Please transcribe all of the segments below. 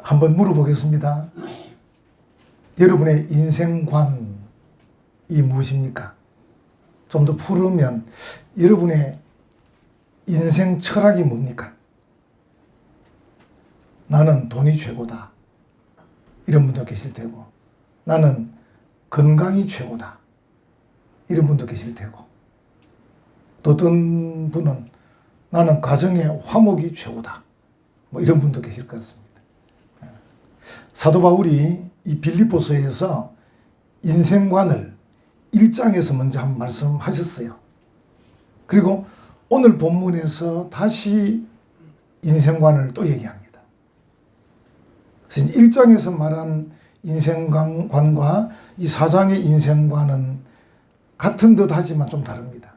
한번 물어보겠습니다. 여러분의 인생관이 무엇입니까? 좀 더 풀으면 여러분의 인생 철학이 뭡니까? 나는 돈이 최고다. 이런 분도 계실 테고, 나는 건강이 최고다. 이런 분도 계실 테고, 또 어떤 분은 나는 가정의 화목이 최고다. 뭐 이런 분도 계실 것 같습니다. 사도 바울이 이 빌립보서에서 인생관을 1장에서 먼저 한번 말씀하셨어요. 그리고 오늘 본문에서 다시 인생관을 또 얘기합니다. 그래서 1장에서 말한 인생관과 이 4장의 인생관은 같은 듯 하지만 좀 다릅니다.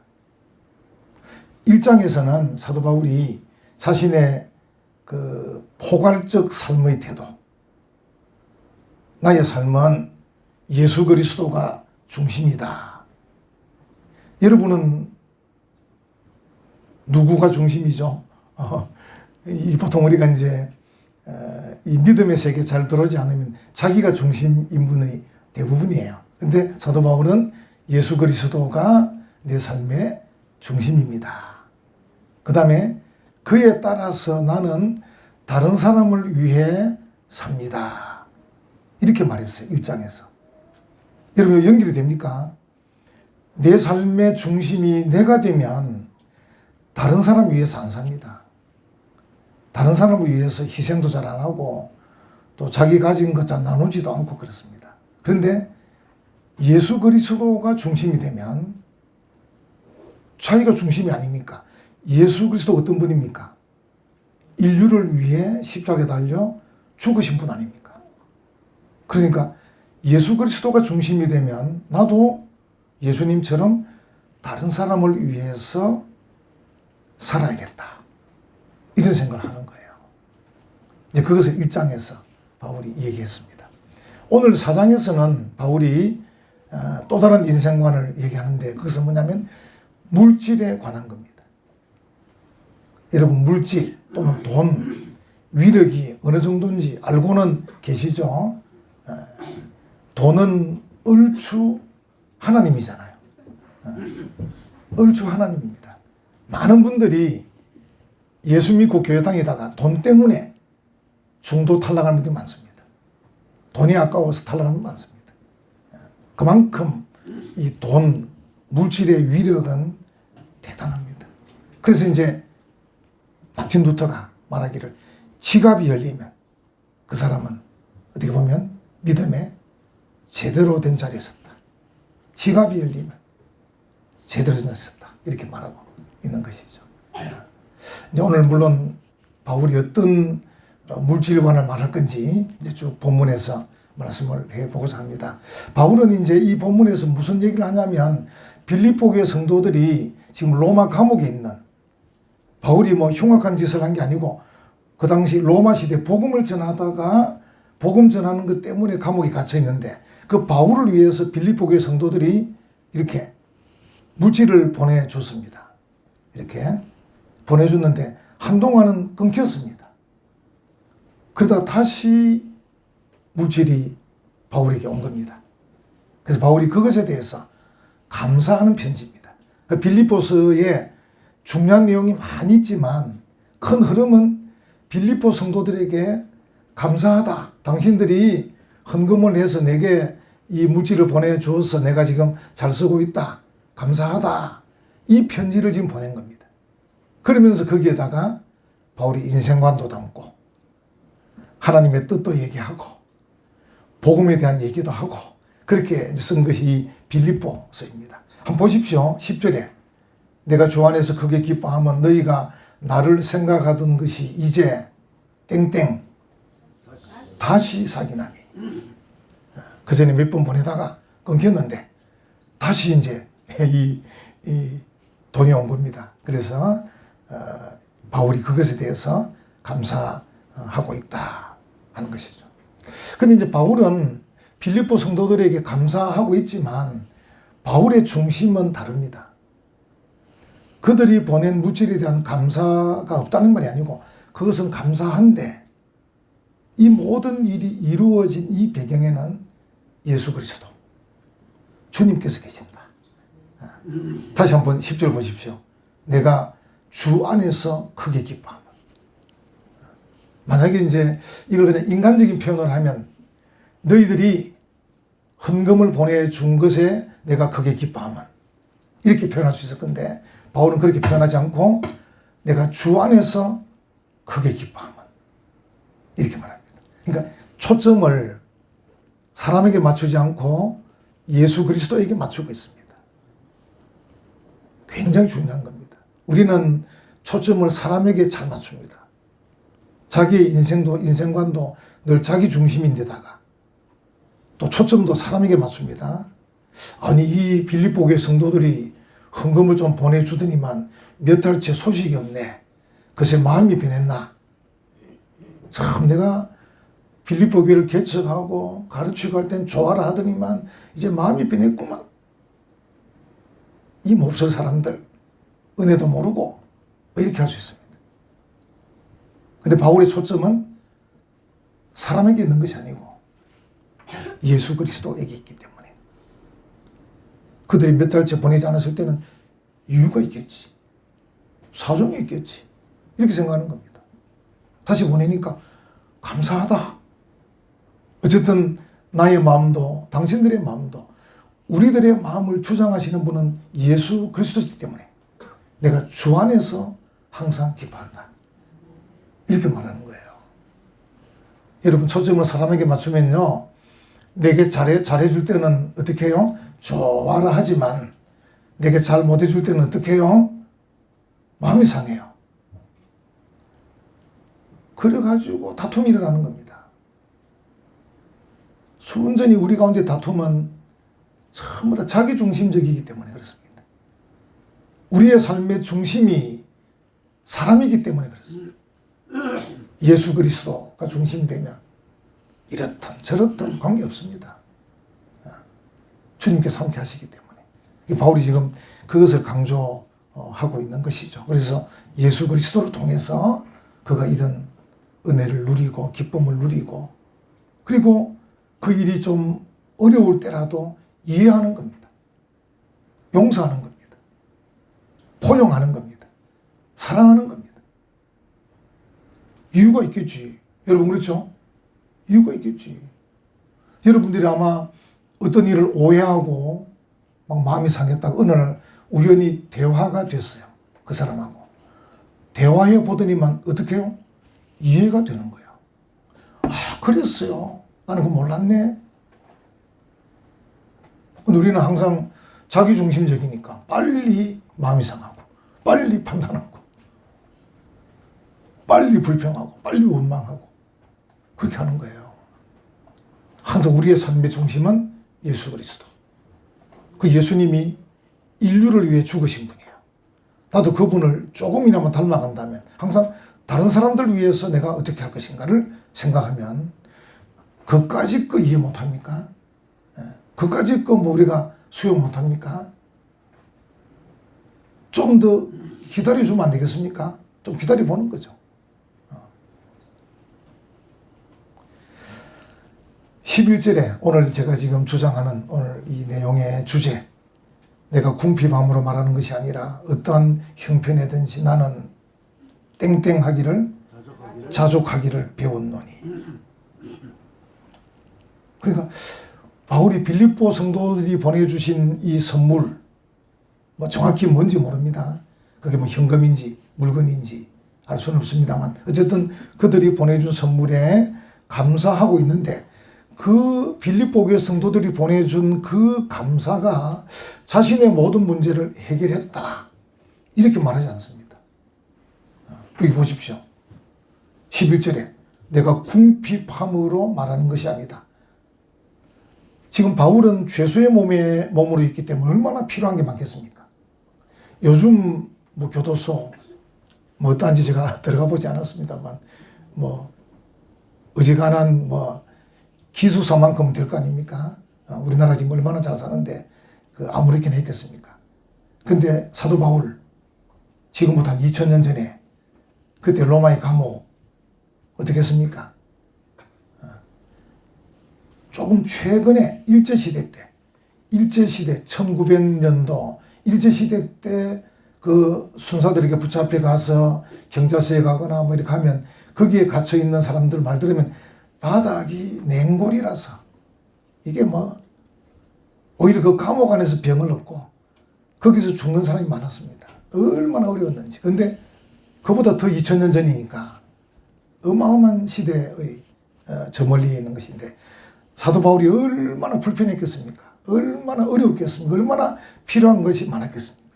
1장에서는 사도 바울이 자신의 그 포괄적 삶의 태도, 나의 삶은 예수 그리스도가 중심이다. 여러분은 누구가 중심이죠? 보통 우리가 이제 이 믿음의 세계 잘 들어오지 않으면 자기가 중심인 분이 대부분이에요. 근데 사도 바울은 예수 그리스도가 내 삶의 중심입니다. 그 다음에 그에 따라서 나는 다른 사람을 위해 삽니다. 이렇게 말했어요. 1장에서. 여러분 연결이 됩니까? 내 삶의 중심이 내가 되면 다른 사람 위해서 안 삽니다. 다른 사람을 위해서 희생도 잘 안 하고 또 자기 가진 것 잘 나누지도 않고 그렇습니다. 그런데 예수 그리스도가 중심이 되면 자기가 중심이 아니니까 예수 그리스도 어떤 분입니까? 인류를 위해 십자가에 달려 죽으신 분 아닙니까? 그러니까 예수 그리스도가 중심이 되면 나도 예수님처럼 다른 사람을 위해서 살아야겠다. 이런 생각을 하는 거예요. 이제 그것을 1장에서 바울이 얘기했습니다. 오늘 4장에서는 바울이 또 다른 인생관을 얘기하는데 그것은 뭐냐면 물질에 관한 겁니다. 여러분 물질 또는 돈, 위력이 어느 정도인지 알고는 계시죠? 돈은 얼추 하나님이잖아요. 얼추 하나님입니다. 많은 분들이 예수 믿고 교회 다니다가 돈 때문에 중도 탈락하는 분들이 많습니다. 돈이 아까워서 탈락하는 분들이 많습니다. 그만큼 이 돈, 물질의 위력은 대단합니다. 그래서 이제 마틴 루터가 말하기를 지갑이 열리면 그 사람은 어떻게 보면 믿음에 제대로 된 자리에 섰다. 지갑이 열리면 제대로 된 자리에 섰다. 이렇게 말하고 있는 것이죠. 이제 오늘 물론 바울이 어떤 물질관을 말할 건지 이제 쭉 본문에서 말씀을 해보고자 합니다. 바울은 이제 이 본문에서 무슨 얘기를 하냐면 빌립보 교회 성도들이 지금 로마 감옥에 있는, 바울이 뭐 흉악한 짓을 한 게 아니고 그 당시 로마 시대 복음을 전하다가 복음 전하는 것 때문에 감옥에 갇혀 있는데 그 바울을 위해서 빌립보 교회 성도들이 이렇게 물질을 보내줬습니다. 이렇게 보내줬는데 한동안은 끊겼습니다. 그러다 다시 물질이 바울에게 온 겁니다. 그래서 바울이 그것에 대해서 감사하는 편지입니다. 빌립보서에 중요한 내용이 많이 있지만 큰 흐름은 빌립보 성도들에게 감사하다. 당신들이 헌금을 해서 내게 이 물질을 보내주어서 내가 지금 잘 쓰고 있다. 감사하다. 이 편지를 지금 보낸 겁니다. 그러면서 거기에다가 바울이 인생관도 담고 하나님의 뜻도 얘기하고 복음에 대한 얘기도 하고 그렇게 쓴 것이 이 빌립보서입니다. 한번 보십시오. 10절에 내가 주 안에서 크게 기뻐하면 너희가 나를 생각하던 것이 이제 땡땡 다시 사귀나니. 그 전에 몇 번 보내다가 끊겼는데 다시 이제 이 돈이 온 겁니다. 그래서 바울이 그것에 대해서 감사하고 있다 하는 것이죠. 근데 이제 바울은 빌립보 성도들에게 감사하고 있지만 바울의 중심은 다릅니다. 그들이 보낸 물질에 대한 감사가 없다는 말이 아니고 그것은 감사한데 이 모든 일이 이루어진 이 배경에는 예수 그리스도, 주님께서 계신다. 다시 한번 10절 보십시오. 내가 주 안에서 크게 기뻐함은. 만약에 이제 이걸 그냥 인간적인 표현을 하면 너희들이 헌금을 보내준 것에 내가 크게 기뻐함은, 이렇게 표현할 수 있을 건데 바울은 그렇게 표현하지 않고 내가 주 안에서 크게 기뻐함은, 이렇게 말합니다. 그러니까 초점을 사람에게 맞추지 않고 예수 그리스도에게 맞추고 있습니다. 굉장히 중요한 겁니다. 우리는 초점을 사람에게 잘 맞춥니다. 자기의 인생관도 늘 자기 중심인데다가 또 초점도 사람에게 맞춥니다. 아니, 이 빌립보 교회 성도들이 헌금을 좀 보내주더니만 몇 달째 소식이 없네. 그새 마음이 변했나? 참, 내가 빌립보 교회를 개척하고 가르치고 할 땐 좋아라 하더니만 이제 마음이 변했구만. 이 몹쓸 사람들, 은혜도 모르고 이렇게 할 수 있습니다. 근데 바울의 초점은 사람에게 있는 것이 아니고 예수 그리스도에게 있기 때문에, 그들이 몇 달째 보내지 않았을 때는 이유가 있겠지, 사정이 있겠지, 이렇게 생각하는 겁니다. 다시 보내니까 감사하다. 어쨌든 나의 마음도 당신들의 마음도 우리들의 마음을 주장하시는 분은 예수 그리스도이기 때문에 내가 주 안에서 항상 기뻐한다. 이렇게 말하는 거예요. 여러분, 초점을 사람에게 맞추면요, 내게 잘해줄 때는 어떻게 해요? 좋아라 하지만 내게 잘 못해줄 때는 어떻게 해요? 마음이 상해요. 그래가지고 다툼이 일어나는 겁니다. 순전히 우리 가운데 다툼은 전부 다 자기중심적이기 때문에 그렇습니다. 우리의 삶의 중심이 사람이기 때문에 그렇습니다. 예수 그리스도가 중심이 되면 이렇든 저렇든 관계없습니다. 주님께서 함께 하시기 때문에. 바울이 지금 그것을 강조하고 있는 것이죠. 그래서 예수 그리스도를 통해서 그가 이런 은혜를 누리고 기쁨을 누리고, 그리고 그 일이 좀 어려울 때라도 이해하는 겁니다. 용서하는 겁니다. 포용하는 겁니다. 사랑하는 겁니다. 이유가 있겠지. 여러분, 그렇죠? 이유가 있겠지. 여러분들이 아마 어떤 일을 오해하고 막 마음이 상했다가 어느 날 우연히 대화가 됐어요. 그 사람하고. 대화해 보더니만 어떻게 해요? 이해가 되는 거예요. 아, 그랬어요. 나는 그거 몰랐네. 우리는 항상 자기중심적이니까 빨리 마음이 상하고 빨리 판단하고 빨리 불평하고 빨리 원망하고 그렇게 하는 거예요. 항상 우리의 삶의 중심은 예수 그리스도. 그 예수님이 인류를 위해 죽으신 분이에요. 나도 그분을 조금이나마 닮아간다면 항상 다른 사람들 위해서 내가 어떻게 할 것인가를 생각하면 그까짓 거 이해 못합니까? 그까짓 거 뭐 우리가 수용 못합니까? 좀 더 기다려주면 안 되겠습니까? 좀 기다려보는 거죠. 11절에 오늘 제가 지금 주장하는 오늘 이 내용의 주제, 내가 궁핍함으로 말하는 것이 아니라 어떠한 형편이든지 나는 땡땡하기를 자족하기를 배웠노니. 그러니까 바울이 빌립보 성도들이 보내주신 이 선물, 뭐 정확히 뭔지 모릅니다. 그게 뭐 현금인지 물건인지 알 수는 없습니다만 어쨌든 그들이 보내준 선물에 감사하고 있는데 그 빌립보 교회 성도들이 보내준 그 감사가 자신의 모든 문제를 해결했다. 이렇게 말하지 않습니다. 여기 보십시오. 11절에 내가 궁핍함으로 말하는 것이 아니다. 지금 바울은 죄수의 몸으로 있기 때문에 얼마나 필요한 게 많겠습니까? 요즘 뭐 교도소 뭐 어떤지 제가 들어가 보지 않았습니다만 뭐 어지간한 뭐 기수사만큼은 될 거 아닙니까? 우리나라 지금 얼마나 잘 사는데 그 아무렇게나 했겠습니까? 근데 사도 바울 지금부터 한 2000년 전에 그때 로마의 감옥 어떻게 했습니까? 조금 최근에 일제시대 때, 일제시대 1900년도 일제시대 때 그 순사들에게 붙잡혀 가서 경찰서에 가거나 뭐 이렇게 하면 거기에 갇혀 있는 사람들 말 들으면 바닥이 냉골이라서 이게 뭐 오히려 그 감옥 안에서 병을 얻고 거기서 죽는 사람이 많았습니다. 얼마나 어려웠는지. 근데 그보다 더 2000년 전이니까 어마어마한 시대의 저 멀리 있는 것인데 사도 바울이 얼마나 불편했겠습니까? 얼마나 어려웠겠습니까? 얼마나 필요한 것이 많았겠습니까?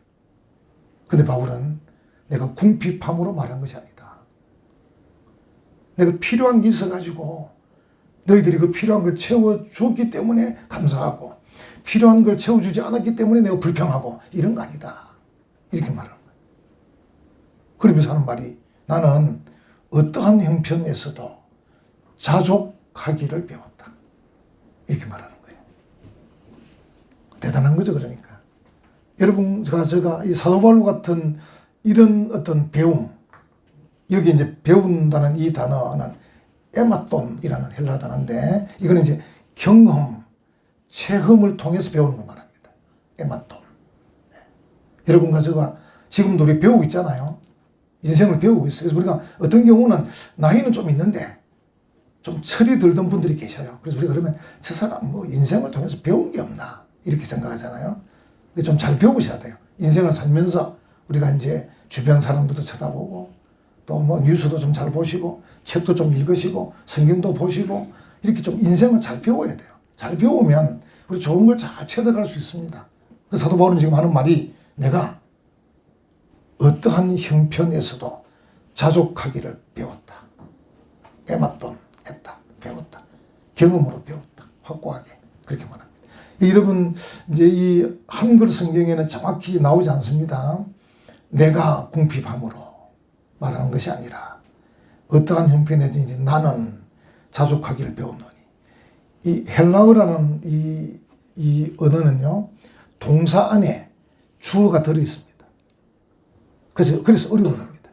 근데 바울은 내가 궁핍함으로 말한 것이 아니다. 내가 필요한 게 있어가지고 너희들이 그 필요한 걸 채워주었기 때문에 감사하고 필요한 걸 채워주지 않았기 때문에 내가 불평하고 이런 거 아니다. 이렇게 말하는 거예요. 그러면서 하는 말이 나는 어떠한 형편에서도 자족하기를 배웠다. 이렇게 말하는 거예요. 대단한 거죠, 그러니까. 여러분, 제가 이 사도 바울 같은 이런 어떤 배움, 여기 이제 배운다는 이 단어는 에마돈이라는 헬라 단어인데, 이거는 이제 경험, 체험을 통해서 배우는 걸 말합니다. 에마돈. 여러분과 제가 지금도 우리 배우고 있잖아요. 인생을 배우고 있어요. 그래서 우리가 어떤 경우는 나이는 좀 있는데, 좀 철이 들던 분들이 계셔요. 그래서 우리가 그러면 저 사람 뭐 인생을 통해서 배운 게 없나? 이렇게 생각하잖아요. 좀 잘 배우셔야 돼요. 인생을 살면서 우리가 이제 주변 사람들도 쳐다보고 또 뭐 뉴스도 좀 잘 보시고 책도 좀 읽으시고 성경도 보시고 이렇게 좀 인생을 잘 배워야 돼요. 잘 배우면 우리 좋은 걸 잘 체득할 수 있습니다. 그래서 사도 바울은 지금 하는 말이 내가 어떠한 형편에서도 자족하기를 배웠다. 에마돈 했다. 배웠다. 경험으로 배웠다. 확고하게. 그렇게 말합니다. 여러분, 이제 이 한글 성경에는 정확히 나오지 않습니다. 내가 궁핍함으로 말하는 것이 아니라 어떠한 형편에든지 나는 자족하기를 배웠노니. 이 헬라어라는 이 언어는요, 동사 안에 주어가 들어 있습니다. 그래서 어려운 겁니다.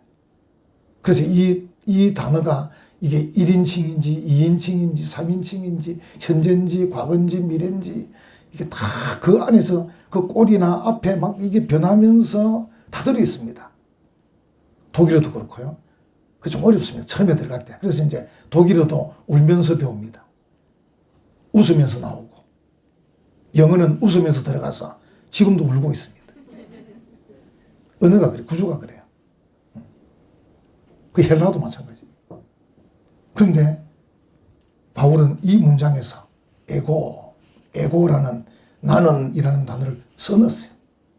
그래서 이 단어가 이게 1인칭인지 2인칭인지 3인칭인지 현재인지 과거인지 미래인지 이게 다 그 안에서 그 꼴이나 앞에 막 이게 변하면서 다 들어 있습니다. 독일어도 그렇고요. 그래서 좀 어렵습니다. 처음에 들어갈 때. 그래서 이제 독일어도 울면서 배웁니다. 웃으면서 나오고. 영어는 웃으면서 들어가서 지금도 울고 있습니다. 언어가 그래, 구조가 그래요. 그 헬라어도 마찬가지. 그런데 바울은 이 문장에서 에고라는 나는이라는 단어를 써놨어요.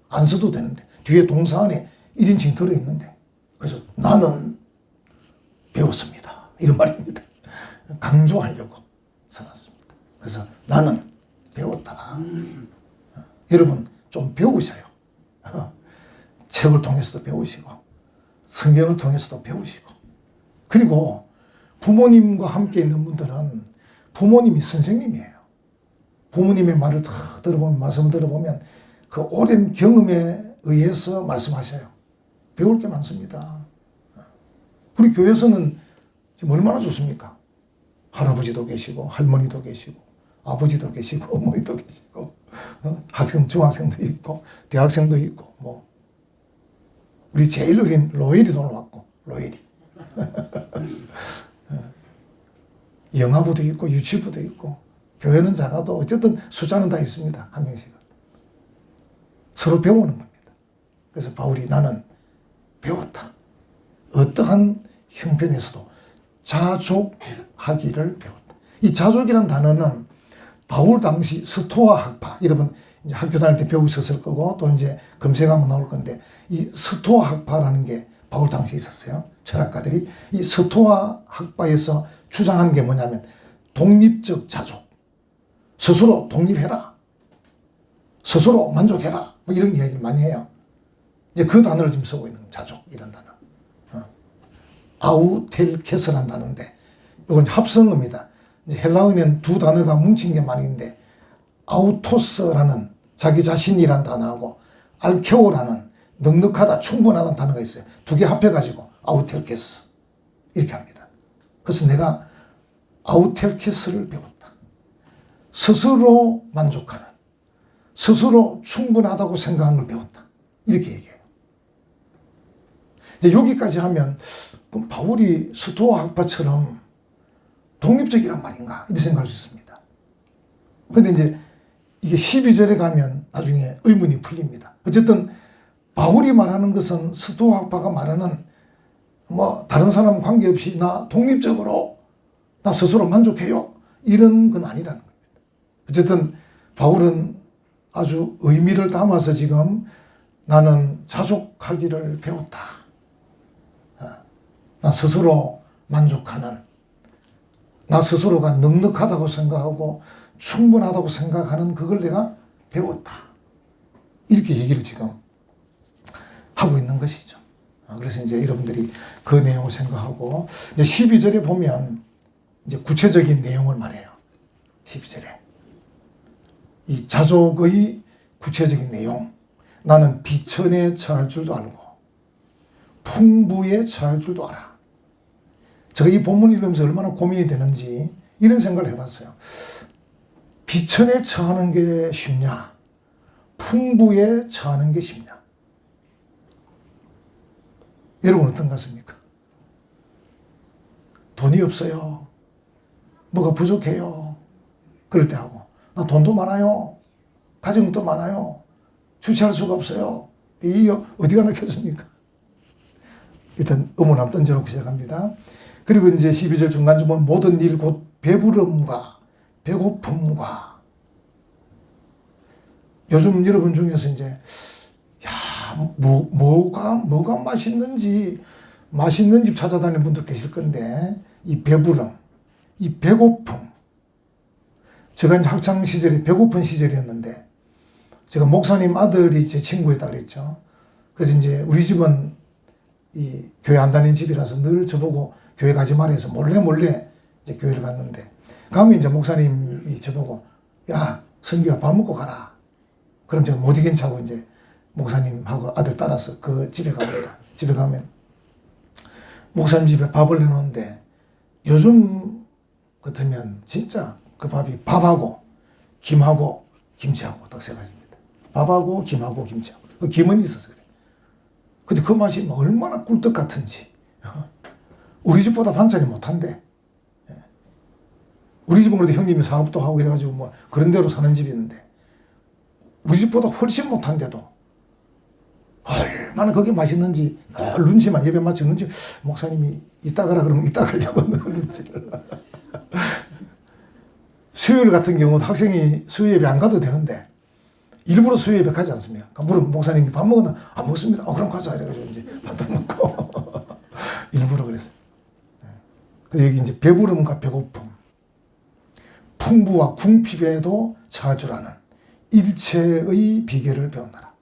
안 써도 되는데 뒤에 동사 안에 1인칭 들어있는데 그래서 나는 배웠습니다. 이런 말입니다. 강조하려고 써놨습니다. 그래서 나는 배웠다. 여러분 좀 배우셔요. 책을 통해서도 배우시고 성경을 통해서도 배우시고 그리고 부모님과 함께 있는 분들은 부모님이 선생님이에요. 부모님의 말을 다 들어보면, 말씀을 들어보면 그 오랜 경험에 의해서 말씀하셔요. 배울 게 많습니다. 우리 교회에서는 지금 얼마나 좋습니까? 할아버지도 계시고, 할머니도 계시고, 아버지도 계시고, 어머니도 계시고, 학생, 중학생도 있고, 대학생도 있고, 뭐. 우리 제일 어린 로엘이 돈을 왔고, 로엘이. 영화부도 있고, 유치부도 있고, 교회는 작아도 어쨌든 숫자는 다 있습니다. 한 명씩은. 서로 배우는 겁니다. 그래서 바울이 나는 배웠다. 어떠한 형편에서도 자족하기를 배웠다. 이 자족이라는 단어는 바울 당시 스토아 학파, 여러분 이제 학교 다닐 때 배우셨을 거고 또 이제 검색하면 나올 건데 이 스토아 학파라는 게 바울 당시에 있었어요. 철학가들이 이 스토아 학파에서 주장하는 게 뭐냐면 독립적 자족. 스스로 독립해라. 스스로 만족해라. 뭐 이런 이야기를 많이 해요. 이제 그 단어를 지금 쓰고 있는 거예요. 자족이라는 단어. 아우텔케스라는 단어인데 이건 합성어입니다. 이제 헬라어에는 두 단어가 뭉친 게 많이 있는데 아우토스라는 자기 자신이라는 단어하고 알케오라는 넉넉하다, 충분하다는 단어가 있어요. 두 개 합해가지고 아우텔케스 이렇게 합니다. 그래서 내가 아우텔케스를 배웠다. 스스로 만족하는, 스스로 충분하다고 생각하는 걸 배웠다. 이렇게 얘기해요. 이제 여기까지 하면 그럼 바울이 스토아 학파처럼 독립적이란 말인가? 이렇게 생각할 수 있습니다. 그런데 이제 이게 12절에 가면 나중에 의문이 풀립니다. 어쨌든 바울이 말하는 것은 스토아 학파가 말하는 뭐 다른 사람 관계없이 나 독립적으로 나 스스로 만족해요. 이런 건 아니라는 겁니다. 어쨌든 바울은 아주 의미를 담아서 지금 나는 자족하기를 배웠다. 나 스스로 만족하는, 나 스스로가 넉넉하다고 생각하고 충분하다고 생각하는 그걸 내가 배웠다. 이렇게 얘기를 지금 하고 있는 것이죠. 그래서 이제 여러분들이 그 내용을 생각하고, 이제 12절에 보면 이제 구체적인 내용을 말해요. 12절에. 이 자족의 구체적인 내용. 나는 비천에 처할 줄도 알고, 풍부에 처할 줄도 알아. 제가 이 본문 읽으면서 얼마나 고민이 되는지 이런 생각을 해봤어요. 비천에 처하는 게 쉽냐? 풍부에 처하는 게 쉽냐? 여러분 어떤 것 같습니까? 돈이 없어요. 뭐가 부족해요. 그럴 때 하고, 나 돈도 많아요. 가진 것도 많아요. 주체할 수가 없어요. 이 어디가 nak혔습니까? 일단 의문 한번 던져놓고 시작합니다. 그리고 이제 12절 중간쯤 보면 모든 일 곧 배부름과 배고픔과, 요즘 여러분 중에서 이제 뭐가 맛있는지 맛있는 집 찾아다니는 분도 계실 건데, 이 배부름, 이 배고픔. 제가 이제 학창 시절이 배고픈 시절이었는데, 제가 목사님 아들이 제 친구였다 그랬죠. 그래서 이제 우리 집은 이 교회 안 다니는 집이라서 늘 저보고 교회 가지 말아 해서 몰래 이제 교회를 갔는데, 가면 이제 목사님이 저보고, 야, 성규야, 밥 먹고 가라. 그럼 제가 못 이긴차고 이제 목사님하고 아들 따라서 그 집에 갑니다. 집에 가면 목사님 집에 밥을 내놓는데, 요즘 같으면 진짜 그 밥이 밥하고 김하고 김치하고 딱 세 가지입니다. 밥하고 김하고 김치하고. 그 김은 있어서 그래. 근데 그 맛이 뭐 얼마나 꿀떡 같은지. 우리 집보다 반찬이 못한데. 우리 집은 그래도 형님이 사업도 하고 이래가지고 뭐 그런 데로 사는 집이 있는데, 우리 집보다 훨씬 못한데도 얼마나 그게 맛있는지 늘 눈치만 예배 마치 눈치, 목사님이 이따 가라 그러면 이따 가려고 눈치를. 수요일 같은 경우는 학생이 수요예배 안 가도 되는데 일부러 수요예배 가지 않습니까? 물론 목사님이 밥 먹었나? 안 먹습니다. 그럼 가자 이래가지고 이제 밥도 먹고 일부러 그랬어요. 그래서 여기 이제 배부름과 배고픔, 풍부와 궁핍에도 처할 줄 아는 일체의 비결을 배웠나라.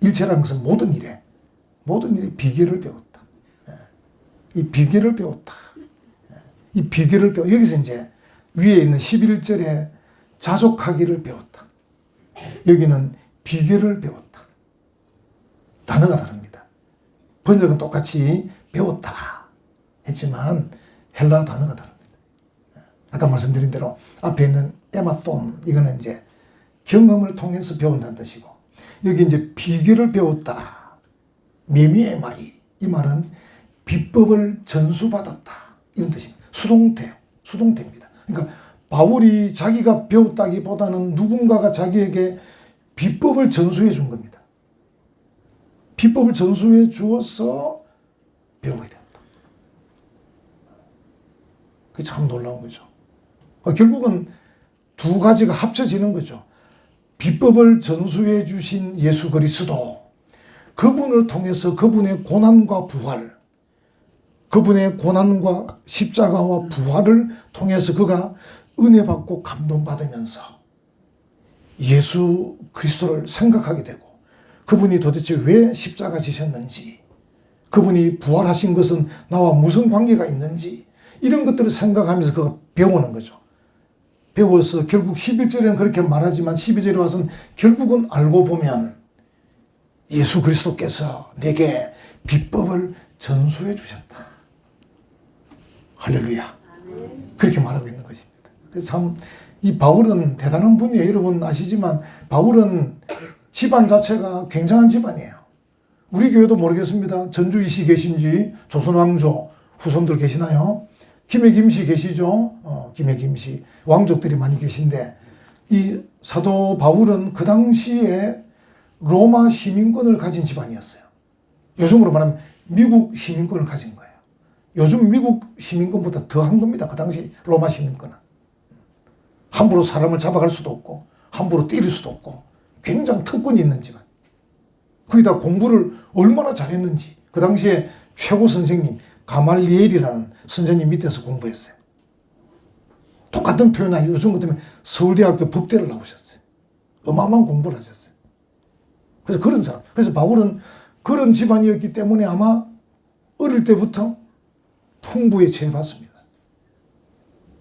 일체라는 것은 모든 일의 비결을 배웠다. 이 비결을 배웠다. 이 비결을 여기서 이제 위에 있는 11절에 자족하기를 배웠다. 여기는 비결을 배웠다. 단어가 다릅니다. 번역은 똑같이 배웠다 했지만 헬라 단어가 다릅니다. 아까 말씀드린 대로 앞에 있는 에마톤, 이거는 이제 경험을 통해서 배운다는 뜻이고, 여기 이제 비결을 배웠다. 메미에마이, 이 말은 비법을 전수받았다. 이런 뜻입니다. 수동태입니다. 그러니까 바울이 자기가 배웠다기보다는 누군가가 자기에게 비법을 전수해 준 겁니다. 비법을 전수해 주어서 배우게 된다. 그게 참 놀라운 거죠. 결국은 두 가지가 합쳐지는 거죠. 비법을 전수해 주신 예수 그리스도, 그분을 통해서 그분의 고난과 부활, 그분의 고난과 십자가와 부활을 통해서 그가 은혜 받고 감동받으면서 예수 그리스도를 생각하게 되고, 그분이 도대체 왜 십자가 지셨는지, 그분이 부활하신 것은 나와 무슨 관계가 있는지, 이런 것들을 생각하면서 그가 배우는 거죠. 배워서 결국 11절에는 그렇게 말하지만 12절에 와서는 결국은 알고 보면 예수 그리스도께서 내게 비법을 전수해 주셨다. 할렐루야. 그렇게 말하고 있는 것입니다. 그래서 참, 이 바울은 대단한 분이에요. 여러분 아시지만, 바울은 집안 자체가 굉장한 집안이에요. 우리 교회도 모르겠습니다. 전주이씨 계신지, 조선왕조 후손들 계시나요? 김해 김씨 계시죠? 김해 김씨. 왕족들이 많이 계신데, 이 사도 바울은 그 당시에 로마 시민권을 가진 집안이었어요. 요즘으로 말하면 미국 시민권을 가진 거예요. 요즘 미국 시민권보다 더한 겁니다. 그 당시 로마 시민권은. 함부로 사람을 잡아갈 수도 없고, 함부로 때릴 수도 없고, 굉장히 특권이 있는 집안. 거기다 공부를 얼마나 잘했는지, 그 당시에 최고 선생님, 가말리엘이라는 선생님 밑에서 공부했어요. 똑같은 표현 아니고 요즘 같으면 서울대학교 법대를 나오셨어요. 어마어마한 공부를 하셨어요. 그래서 그런 사람. 그래서 바울은 그런 집안이었기 때문에 아마 어릴 때부터 풍부에 체해봤습니다.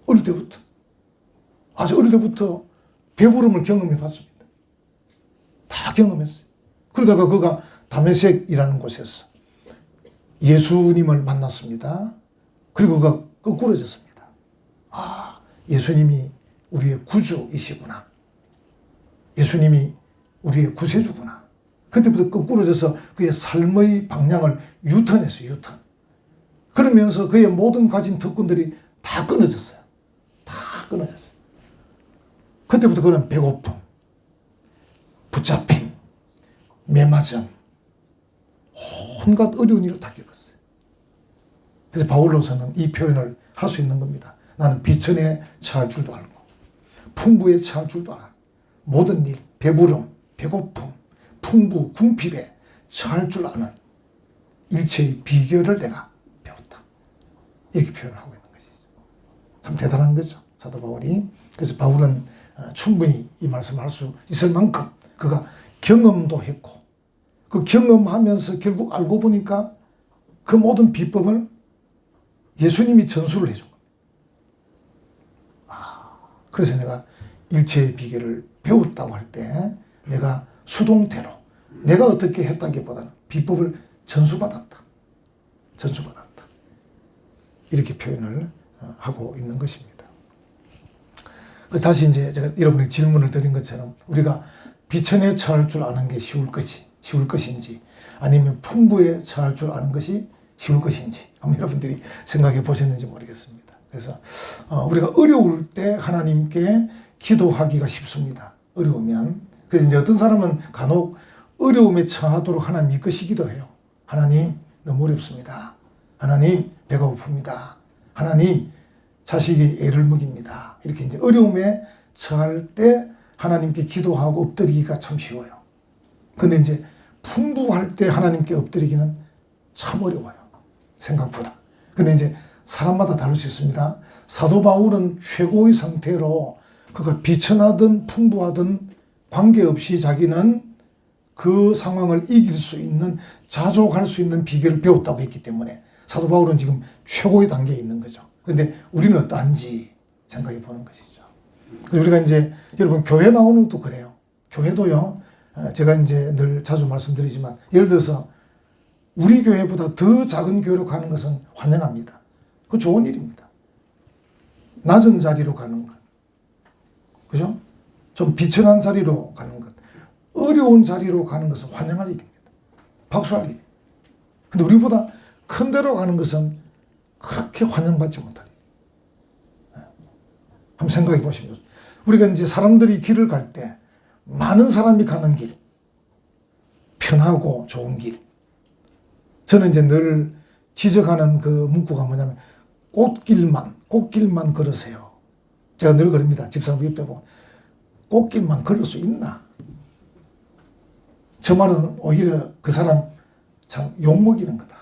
어릴 때부터. 아주 어릴 때부터 배부름을 경험해 봤습니다. 다 경험했어요. 그러다가 그가 다메섹이라는 곳에서 예수님을 만났습니다. 그리고 그가 거꾸러졌습니다. 아, 예수님이 우리의 구주이시구나. 예수님이 우리의 구세주구나. 그때부터 거꾸러져서 그의 삶의 방향을 유턴했어요. 유턴. 그러면서 그의 모든 가진 특권들이 다 끊어졌어요. 다 끊어졌어요. 그때부터 그는 배고픔, 붙잡힘, 매맞음, 온갖 어려운 일을 다 겪었어요. 그래서 바울로서는 이 표현을 할 수 있는 겁니다. 나는 비천에 처할 줄도 알고, 풍부에 처할 줄도 알아. 모든 일, 배부름, 배고픔, 풍부, 궁핍에 처할 줄 아는 일체의 비결을 내가 배웠다. 이렇게 표현을 하고 있는 것이죠. 참 대단한 거죠, 사도 바울이. 그래서 바울은 충분히 이 말씀을 할 수 있을 만큼 그가 경험도 했고, 그 경험하면서 결국 알고 보니까 그 모든 비법을 예수님이 전수를 해준 겁니다. 그래서 내가 일체의 비결을 배웠다고 할 때 내가 수동태로 내가 어떻게 했다기보다는 비법을 전수받았다. 전수받았다. 이렇게 표현을 하고 있는 것입니다. 그래서 다시 이제 제가 여러분에게 질문을 드린 것처럼 우리가 비천에 처할 줄 아는 게 쉬울 것인지 아니면 풍부에 처할 줄 아는 것이 쉬울 것인지 한번 여러분들이 생각해 보셨는지 모르겠습니다. 그래서 우리가 어려울 때 하나님께 기도하기가 쉽습니다. 어려우면. 그래서 이제 어떤 사람은 간혹 어려움에 처하도록 하나님 이끄시기도 해요. 하나님 너무 어렵습니다. 하나님 배가 고픕니다. 하나님 자식이 애를 먹입니다. 이렇게 이제 어려움에 처할 때 하나님께 기도하고 엎드리기가 참 쉬워요. 근데 이제 풍부할 때 하나님께 엎드리기는 참 어려워요. 생각보다. 근데 이제 사람마다 다를 수 있습니다. 사도 바울은 최고의 상태로 그가 비천하든 풍부하든 관계없이 자기는 그 상황을 이길 수 있는, 자족할 수 있는 비결을 배웠다고 했기 때문에 사도 바울은 지금 최고의 단계에 있는 거죠. 근데 우리는 어떠한지 생각해 보는 것이죠. 그래서 우리가 이제 여러분 교회 나오는 것도 그래요. 교회도요. 제가 이제 늘 자주 말씀드리지만 예를 들어서 우리 교회보다 더 작은 교회로 가는 것은 환영합니다. 그 좋은 일입니다. 낮은 자리로 가는 것. 그죠? 좀 비천한 자리로 가는 것. 어려운 자리로 가는 것은 환영할 일입니다. 박수할 일. 근데 우리보다 큰 데로 가는 것은 그렇게 환영받지 못할 일. 한번 생각해 보시면 우리가 이제 사람들이 길을 갈 때 많은 사람이 가는 길, 편하고 좋은 길. 저는 이제 늘 지적하는 그 문구가 뭐냐면 꽃길만 걸으세요. 제가 늘 그럽니다. 집사람 옆에 보고 꽃길만 걸을 수 있나? 저 말은 오히려 그 사람 참 욕먹이는 거다.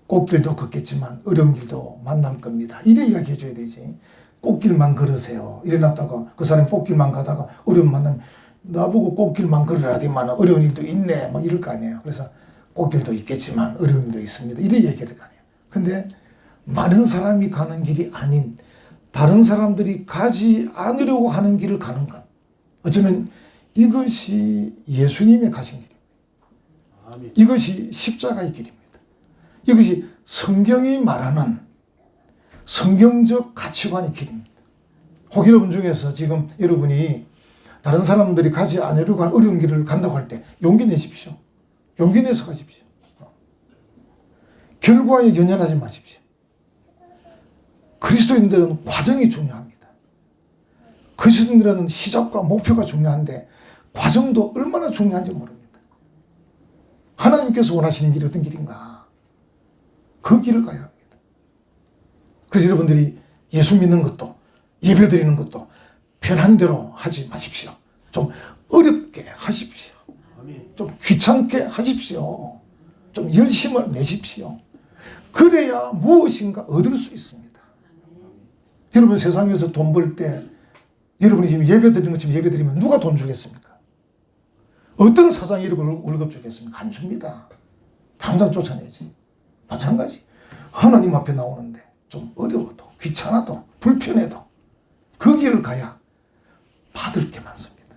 꽃길도 걷겠지만 어려운 길도 만날 겁니다. 이래 이야기해 줘야 되지. 꽃길만 걸으세요. 이래 놨다가 그 사람이 꽃길만 가다가 어려움 만나면 나보고 꽃길만 걸으라더만 어려운 일도 있네. 막 이럴 거 아니에요. 그래서 꽃길도 있겠지만 어려운 일도 있습니다. 이래 얘기해야 될 거 아니에요. 근데 많은 사람이 가는 길이 아닌 다른 사람들이 가지 않으려고 하는 길을 가는 것. 어쩌면 이것이 예수님의 가신 길입니다. 이것이 십자가의 길입니다. 이것이 성경이 말하는 성경적 가치관이 길입니다. 혹 여러분 중에서 지금 여러분이 다른 사람들이 가지 않으려고 한 어려운 길을 간다고 할 때 용기 내십시오. 용기 내서 가십시오. 결과에 연연하지 마십시오. 그리스도인들은 과정이 중요합니다. 그리스도인들은 시작과 목표가 중요한데 과정도 얼마나 중요한지 모릅니다. 하나님께서 원하시는 길이 어떤 길인가? 그 길을 가야 합니다. 그래서 여러분들이 예수 믿는 것도 예배 드리는 것도 편한 대로 하지 마십시오. 좀 어렵게 하십시오. 좀 귀찮게 하십시오. 좀 열심을 내십시오. 그래야 무엇인가 얻을 수 있습니다. 여러분 세상에서 돈 벌 때 여러분이 지금 예배 드리는 것처럼 예배 드리면 누가 돈 주겠습니까? 어떤 사장이 여러분 월급 주겠습니까? 안 줍니다. 당장 쫓아내지. 마찬가지. 하나님 앞에 나오는데 좀 어려워도 귀찮아도 불편해도 그 길을 가야 받을 게 많습니다.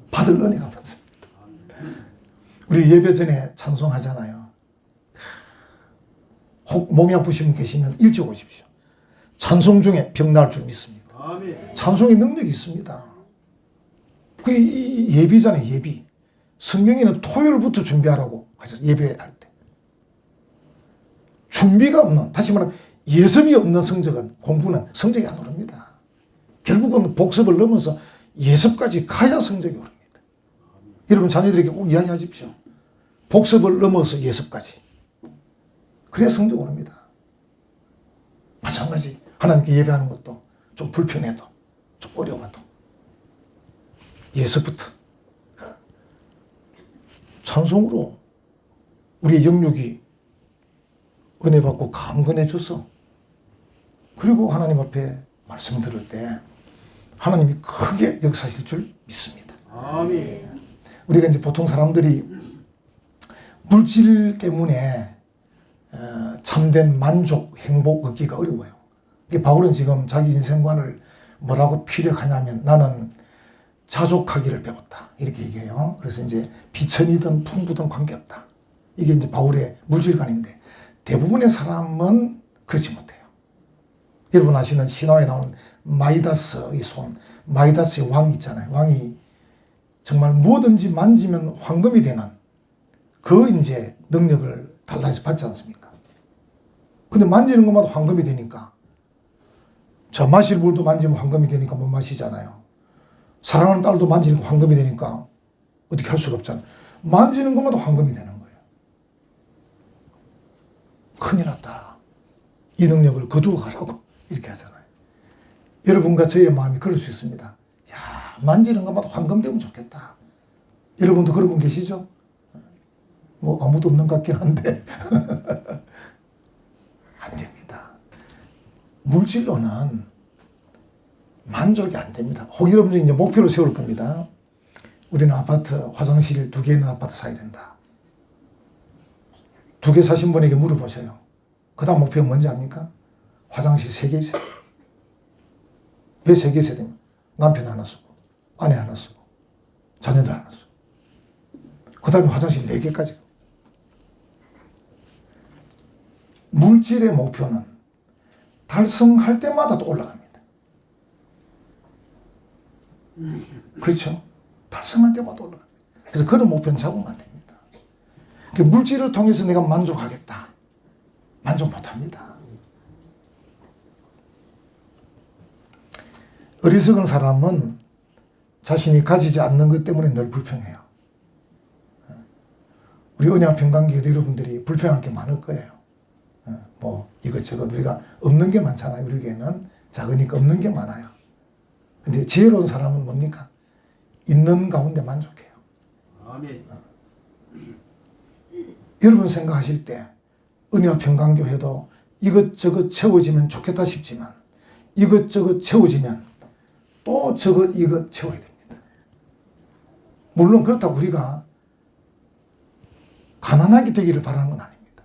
받을 은혜가 많습니다. 우리 예배 전에 찬송하잖아요. 혹 몸이 아프신 분 계시면 일찍 오십시오. 찬송 중에 병 나을 줄 믿습니다. 찬송의 능력이 있습니다. 그게 예비잖아요. 예비. 성경에는 토요일부터 준비하라고 하셨어요. 예배할 때. 준비가 없는, 다시 말하면 예습이 없는 성적은, 공부는 성적이 안 오릅니다. 결국은 복습을 넘어서 예습까지 가야 성적이 오릅니다. 여러분 자녀들에게 꼭 이야기하십시오. 복습을 넘어서 예습까지. 그래야 성적 오릅니다. 마찬가지 하나님께 예배하는 것도 좀 불편해도 좀 어려워도 예습부터 찬송으로 우리의 영육이 은혜 받고 강건해져서 그리고 하나님 앞에 말씀 들을 때 하나님이 크게 역사하실 줄 믿습니다. 아멘. 우리가 이제 보통 사람들이 물질 때문에 참된 만족, 행복 얻기가 어려워요. 바울은 지금 자기 인생관을 뭐라고 피력하냐면 나는 자족하기를 배웠다. 이렇게 얘기해요. 그래서 이제 비천이든 풍부든 관계없다. 이게 이제 바울의 물질관인데 대부분의 사람은 그렇지 못해요. 여러분 아시는 신화에 나오는 마이다스의 손, 마이다스의 왕 있잖아요. 왕이 정말 무엇든지 만지면 황금이 되는 그 이제 능력을 달라해서 받지 않습니까? 근데 만지는 것마다 황금이 되니까 저 마실 물도 만지면 황금이 되니까 못 마시잖아요. 사랑하는 딸도 만지는 거 황금이 되니까 어떻게 할 수가 없잖아요. 만지는 것마다 황금이 되는 거예요. 큰일 났다. 이 능력을 거두어 가라고 이렇게 하잖아요. 여러분과 저의 마음이 그럴 수 있습니다. 야, 만지는 것마다 황금 되면 좋겠다. 여러분도 그런 분 계시죠? 뭐 아무도 없는 것 같긴 한데 안 됩니다. 물질로는 만족이 안 됩니다. 혹 여러분 중에 이제 목표를 세울 겁니다. 우리는 아파트 화장실 2개 있는 아파트 사야 된다. 2개 사신 분에게 물어보셔요. 그 다음 목표가 뭔지 압니까? 화장실 3개 있어요. 왜 3개 있어야 됩니까? 남편 하나 쓰고 아내 하나 쓰고 자녀들 하나 쓰고 그 다음에 화장실 4개까지. 물질의 목표는 달성할 때마다 또 올라갑니다. 그렇죠? 달성할 때마다 올라갑니다. 그래서 그런 목표는 잡으면 안 됩니다. 물질을 통해서 내가 만족하겠다. 만족 못합니다. 어리석은 사람은 자신이 가지지 않는 것 때문에 늘 불평해요. 우리 은혜와 평강교회도 여러분들이 불평할 게 많을 거예요. 뭐 이것저것 우리가 없는 게 많잖아요. 우리 교회는 작으니까 없는 게 많아요. 근데 지혜로운 사람은 뭡니까? 있는 가운데 만족해요. 아멘. 여러분 생각하실 때 은혜와 평강교회도 이것저것 채워지면 좋겠다 싶지만 이것저것 채워지면 또 저것 이것 채워야 됩니다. 물론 그렇다고 우리가 가난하게 되기를 바라는 건 아닙니다.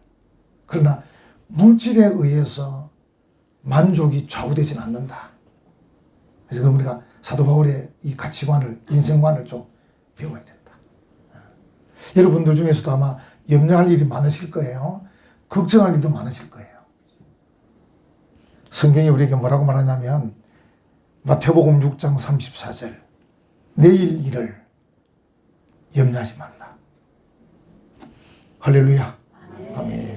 그러나 물질에 의해서 만족이 좌우되지는 않는다. 그래서 그럼 우리가 사도 바울의 이 가치관을, 인생관을 좀 배워야 된다. 여러분들 중에서도 아마 염려할 일이 많으실 거예요. 걱정할 일도 많으실 거예요. 성경이 우리에게 뭐라고 말하냐면 마태복음 6장 34절 내일 일을 염려하지 말라. 할렐루야. 아멘.